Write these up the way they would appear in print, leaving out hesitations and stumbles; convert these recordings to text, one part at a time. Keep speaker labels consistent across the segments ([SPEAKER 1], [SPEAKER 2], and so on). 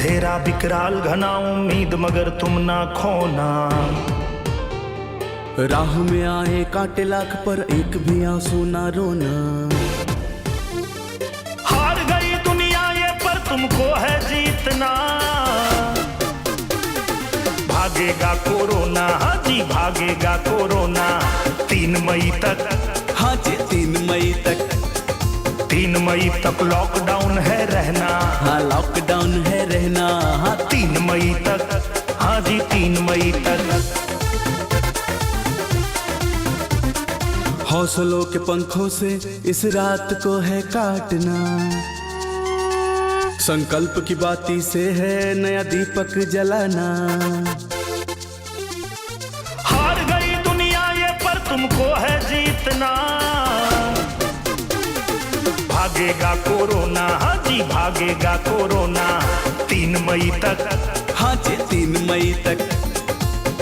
[SPEAKER 1] अंधेरा विकराल घना उम्मीद मगर तुम ना खोना।
[SPEAKER 2] राह में आए कांटे लाख पर एक भी आंसू ना रोना।
[SPEAKER 1] हार गई दुनिया ये पर तुमको है जीतना। भागेगा कोरोना, हाँ जी भागेगा कोरोना। 3 मई तक,
[SPEAKER 2] हाँ जी 3 मई तक,
[SPEAKER 1] 3 मई तक लॉकडाउन है रहना।
[SPEAKER 2] हाँ लॉकडाउन है रहना। हाँ
[SPEAKER 1] 3 मई तक, हाँ जी 3 मई तक।
[SPEAKER 2] हौसलों के पंखों से इस रात को है काटना। संकल्प की बाती से है नया दीपक जलाना।
[SPEAKER 1] हार गई दुनिया ये पर तुमको है जीतना। भागेगा कोरोना, हाँ जी भागेगा कोरोना। 3 मई तक,
[SPEAKER 2] हाँ जी 3 मई तक,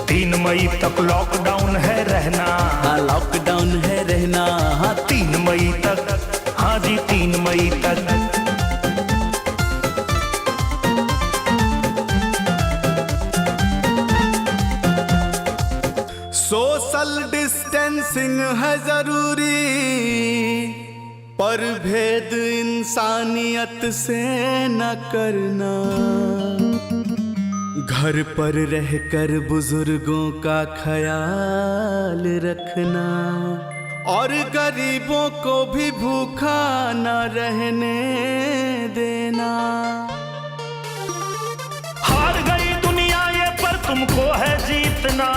[SPEAKER 1] 3 मई तक लॉकडाउन है रहना।
[SPEAKER 2] हाँ लॉकडाउन है रहना। हाँ
[SPEAKER 1] 3 मई तक, हाँ जी 3 मई तक।
[SPEAKER 2] सोशल डिस्टेंसिंग है जरूरी, पर भेद इंसानियत से न करना। घर पर रहकर बुजुर्गों का ख्याल रखना, और गरीबों को भी भूखा न रहने देना।
[SPEAKER 1] हार गई दुनिया ये पर तुमको है जीतना।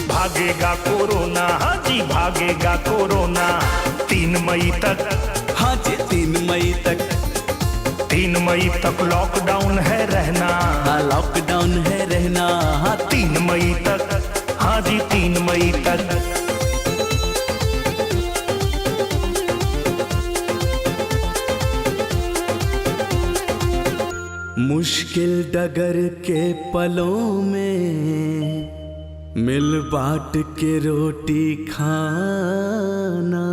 [SPEAKER 1] भागेगा कोरोना, हाँ जी भागेगा कोरोना। 3 मई तक,
[SPEAKER 2] हाँ जी 3 मई तक,
[SPEAKER 1] 3 मई तक लॉकडाउन है रहना।
[SPEAKER 2] हाँ लॉकडाउन है रहना। हाँ
[SPEAKER 1] 3 मई तक, हाँ जी 3 मई तक।
[SPEAKER 2] मुश्किल डगर के पलों में मिल बांट के रोटी खाना।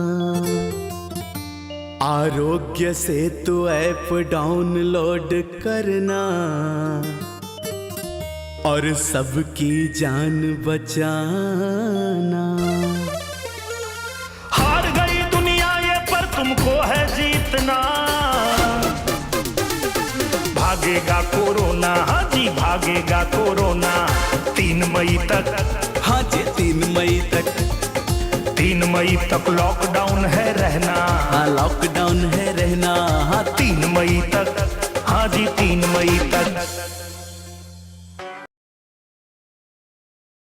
[SPEAKER 2] आरोग्य सेतु ऐप डाउनलोड करना, और सबकी जान बचाना।
[SPEAKER 1] हार गई दुनिया ये पर तुमको है जीतना। भागेगा कोरोना, हाँ जी भागेगा कोरोना। 3 मई तक,
[SPEAKER 2] हाँ जी 3 मई तक,
[SPEAKER 1] 3 मई तक लॉकडाउन है रहना।
[SPEAKER 2] हाँ लॉकडाउन है रहना। हाँ
[SPEAKER 1] 3 मई तक, हाँ जी 3 मई तक।